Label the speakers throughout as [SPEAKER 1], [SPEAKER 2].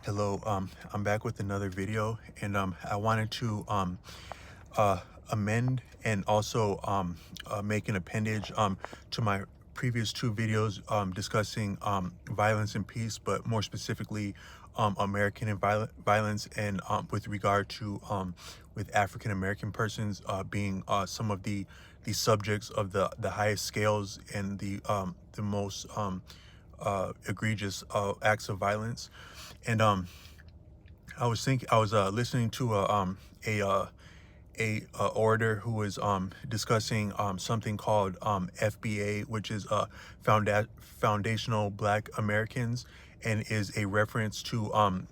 [SPEAKER 1] Hello, I'm back with another video, and I wanted to uh, amend and also make an appendage to my previous two videos discussing violence and peace, but more specifically American and violence, and with regard to with African American persons being some of the subjects of the highest scales and the most egregious acts of violence. And I was listening to a orator who was discussing something called FBA, which is Foundational Black Americans, and is a reference to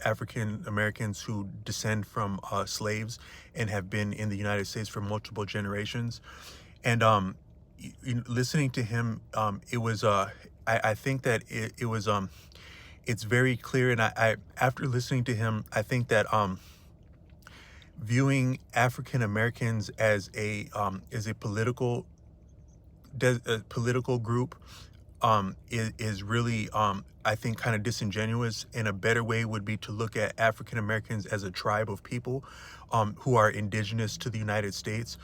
[SPEAKER 1] African Americans who descend from slaves and have been in the United States for multiple generations. And listening to him, it was I think that it was it's very clear, and I after listening to him, I think that viewing African Americans as a political group is really I think kind of disingenuous. And a better way would be to look at African Americans as a tribe of people who are indigenous to the United States,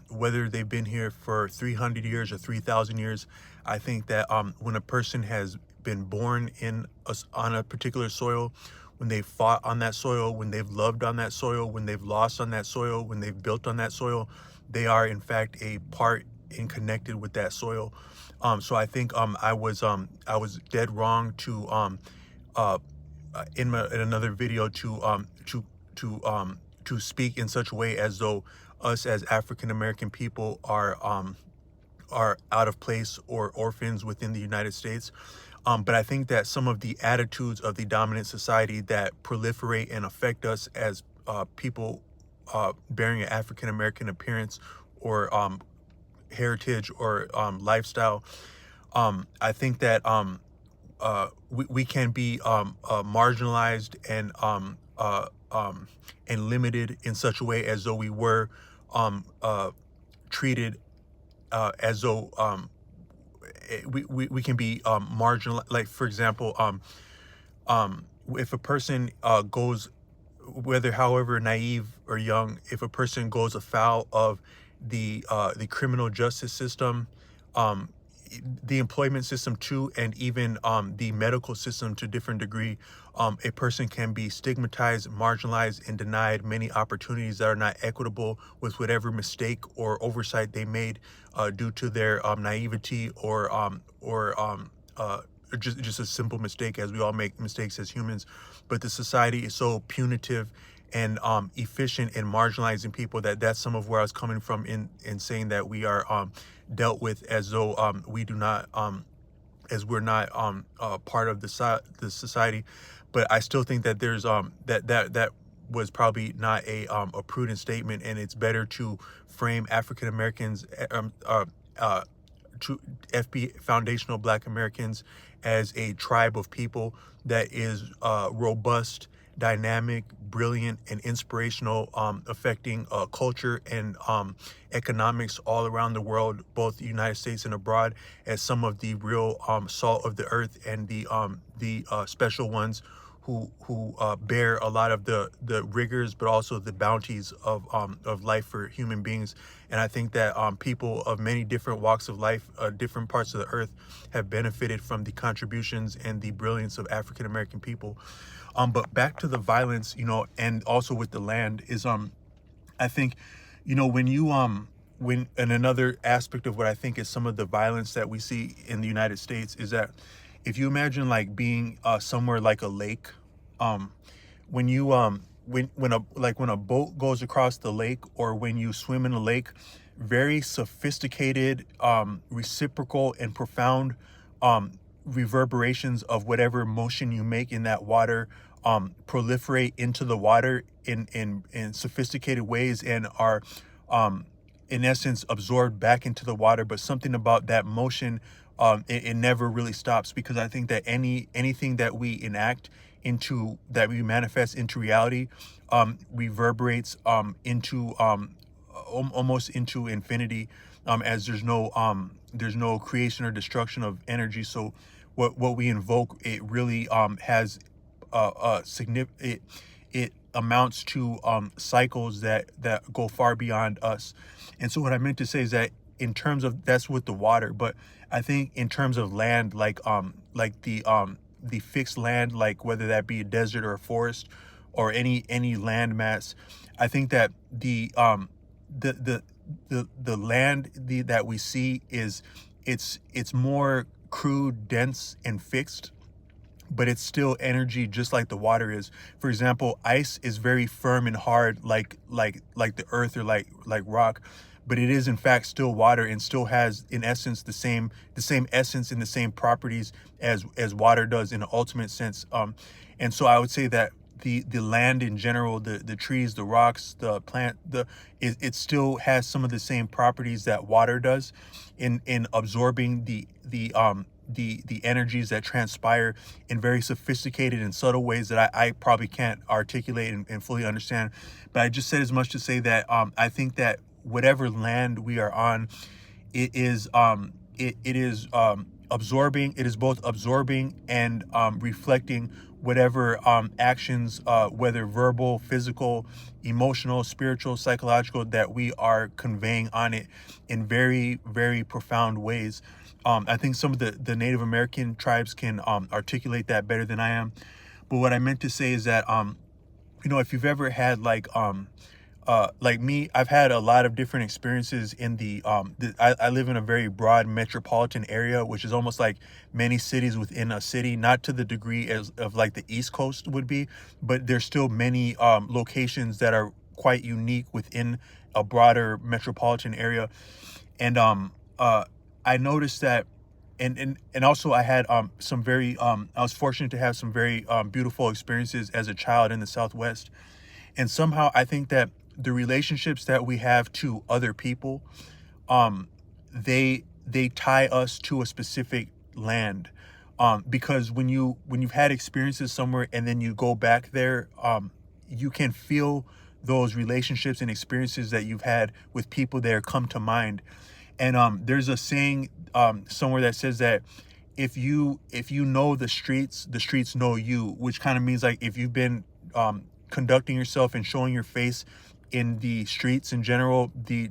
[SPEAKER 1] whether they've been here for 300 years or 3,000 years. I think that when a person has been born on a particular soil, when they've fought on that soil, when they've loved on that soil, when they've lost on that soil, when they've built on that soil, they are in fact a part and connected with that soil. So I think I was dead wrong to in another video to speak in such a way as though us as African American people are out of place or orphans within the United States. But I think that some of the attitudes of the dominant society that proliferate and affect us as people bearing an African American appearance or heritage or lifestyle, I think that we can be marginalized and limited in such a way as though we were treated as though we can be marginal. Like, for example, if a person goes, whether however naive or young, if a person goes afoul of the criminal justice system, um, the employment system too, and even the medical system to different degree, a person can be stigmatized, marginalized, and denied many opportunities that are not equitable with whatever mistake or oversight they made due to their naivety or just a simple mistake, as we all make mistakes as humans. But the society is so punitive and efficient in marginalizing people that that's some of where I was coming from in saying that we are dealt with as though we do not as we're not part of the society. But I still think that there's that was probably not a prudent statement, and it's better to frame African Americans to FB Foundational Black Americans as a tribe of people that is robust, dynamic, brilliant, and inspirational, affecting culture and economics all around the world, both the United States and abroad, as some of the real salt of the earth and the special ones who bear a lot of the rigors, but also the bounties of life for human beings. And I think that people of many different walks of life, different parts of the earth, have benefited from the contributions and the brilliance of African American people. But back to the violence, and also with the land is I think, when you when and another aspect of what I think is some of the violence that we see in the United States is that if you imagine like being somewhere like a lake, um, when you when a boat goes across the lake, or when you swim in a lake, very sophisticated, reciprocal and profound reverberations of whatever motion you make in that water proliferate into the water in sophisticated ways, and are in essence absorbed back into the water. But something about that motion, it never really stops, because I think that anything that we enact into, that we manifest into reality, reverberates into almost into infinity, as there's no creation or destruction of energy. So what we invoke, it really has significant, it amounts to cycles that go far beyond us. And so what I meant to say is that in terms of, that's with the water, but I think in terms of land, like the fixed land, like whether that be a desert or a forest or any land mass, I think that the the the land that we see is, it's more crude, dense, and fixed, but it's still energy, just like the water is. For example, ice is very firm and hard, like the earth, or like rock, but it is in fact still water, and still has in essence the same essence and the same properties as water does in an ultimate sense. And so I would say that the land in general, the trees, the rocks, the plant, it still has some of the same properties that water does in absorbing the energies that transpire in very sophisticated and subtle ways that I probably can't articulate and fully understand. But I just said as much to say that I think that whatever land we are on, it is absorbing. It is both absorbing and reflecting whatever actions, whether verbal, physical, emotional, spiritual, psychological, that we are conveying on it in very, very profound ways. I think some of the Native American tribes can articulate that better than I am. But what I meant to say is that if you've ever had like me, I've had a lot of different experiences in I live in a very broad metropolitan area, which is almost like many cities within a city, not to the degree as of like the East Coast would be, but there's still many locations that are quite unique within a broader metropolitan area. And I noticed that, and also I had some very I was fortunate to have some very beautiful experiences as a child in the Southwest. And somehow I think that the relationships that we have to other people, they tie us to a specific land. Because when you've had experiences somewhere and then you go back there, you can feel those relationships and experiences that you've had with people there come to mind. And there's a saying somewhere that says that if you know the streets know you, which kind of means like if you've been conducting yourself and showing your face in the streets in general, the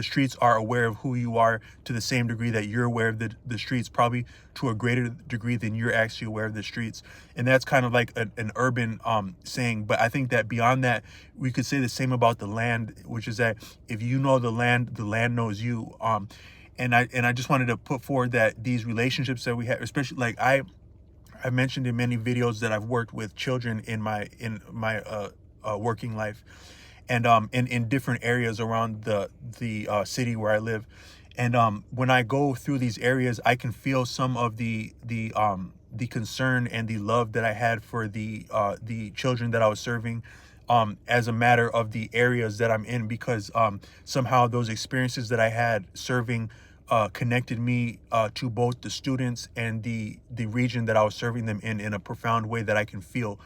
[SPEAKER 1] streets are aware of who you are to the same degree that you're aware of the streets, probably to a greater degree than you're actually aware of the streets. And that's kind of like an urban saying. But I think that beyond that, we could say the same about the land, which is that if you know the land knows you. And I just wanted to put forward that these relationships that we have, especially like I mentioned in many videos that I've worked with children in my working life, and in different areas around the city where I live. And when I go through these areas, I can feel some of the concern and the love that I had for the children that I was serving, as a matter of the areas that I'm in, because somehow those experiences that I had serving connected me to both the students and the region that I was serving them in a profound way that I can feel.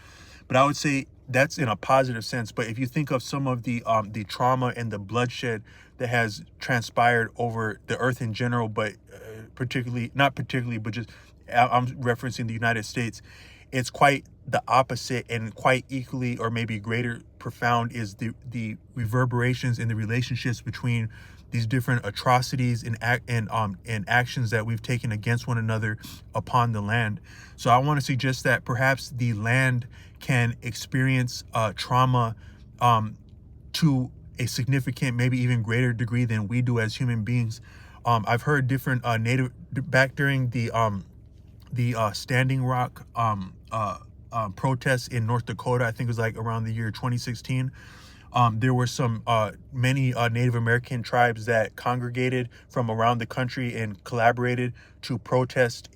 [SPEAKER 1] But I would say that's in a positive sense. But if you think of some of the trauma and the bloodshed that has transpired over the earth in general, but not particularly, but just I'm referencing the United States, it's quite the opposite, and quite equally or maybe greater profound is the reverberations in the relationships between these different atrocities and actions that we've taken against one another upon the land. So I want to suggest that perhaps the land can experience trauma to a significant, maybe even greater degree than we do as human beings. I've heard different native, back during the Standing Rock protests in North Dakota, I think it was like around the year 2016. There were many Native American tribes that congregated from around the country and collaborated to protest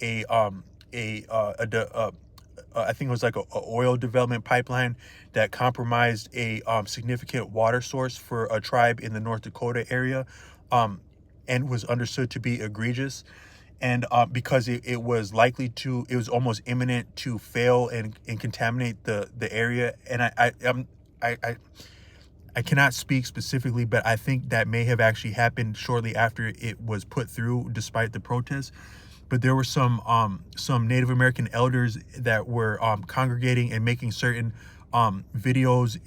[SPEAKER 1] I think it was like a oil development pipeline that compromised a significant water source for a tribe in the North Dakota area, and was understood to be egregious. And because it was almost imminent to fail and contaminate the area. And I cannot speak specifically, but I think that may have actually happened shortly after it was put through, despite the protests. but there were some Native American elders that were congregating and making certain videos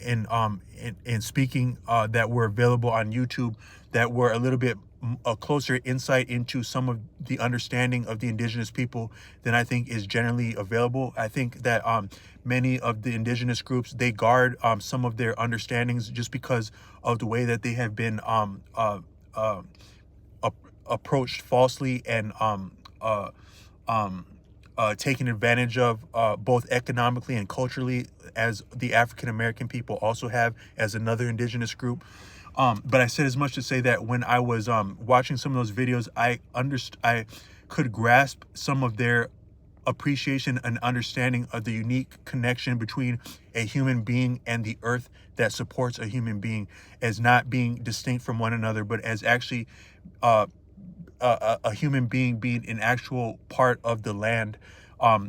[SPEAKER 1] and speaking that were available on YouTube that were a little bit a closer insight into some of the understanding of the indigenous people than I think is generally available. I think that many of the indigenous groups, they guard some of their understandings just because of the way that they have been approached falsely and taken advantage of both economically and culturally, as the African American people also have as another indigenous group. But I said as much to say that when I was watching some of those videos, I could grasp some of their appreciation and understanding of the unique connection between a human being and the earth that supports a human being, as not being distinct from one another, but as actually a human being being an actual part of the land.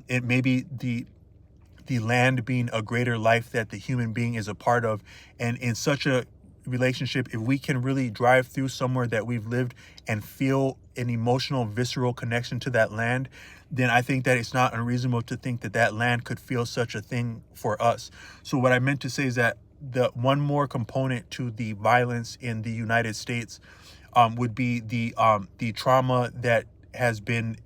[SPEAKER 1] It may be the land being a greater life that the human being is a part of. And in such a relationship, if we can really drive through somewhere that we've lived and feel an emotional, visceral connection to that land, then I think that it's not unreasonable to think that that land could feel such a thing for us. So what I meant to say is that the one more component to the violence in the United States would be the trauma that has been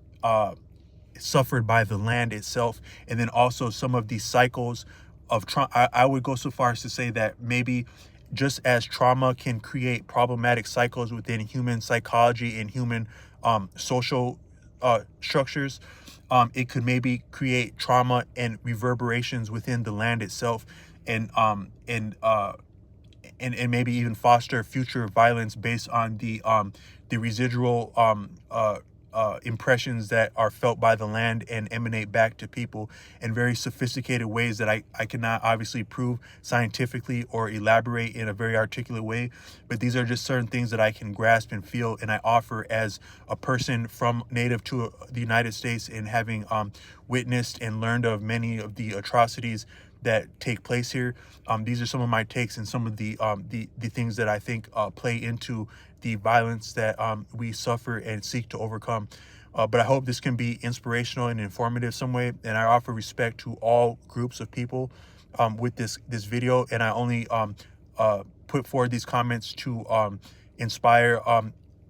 [SPEAKER 1] suffered by the land itself, and then also some of these cycles of trauma. I would go so far as to say that maybe just as trauma can create problematic cycles within human psychology and human social structures, it could maybe create trauma and reverberations within the land itself, and maybe even foster future violence based on the residual impressions that are felt by the land and emanate back to people in very sophisticated ways that I cannot obviously prove scientifically or elaborate in a very articulate way. But these are just certain things that I can grasp and feel, and I offer as a person from native to the United States, and having witnessed and learned of many of the atrocities that take place here. These are some of my takes and some of the things that I think play into the violence that we suffer and seek to overcome. But I hope this can be inspirational and informative some way. And I offer respect to all groups of people with this video. And I only put forward these comments to inspire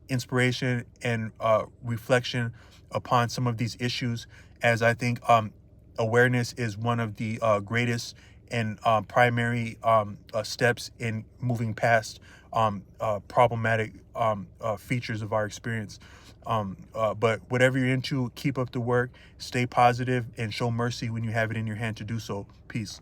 [SPEAKER 1] inspiration and reflection upon some of these issues, as I think awareness is one of the greatest and primary steps in moving past problematic features of our experience. But whatever you're into, keep up the work, stay positive, and show mercy when you have it in your hand to do so. Peace.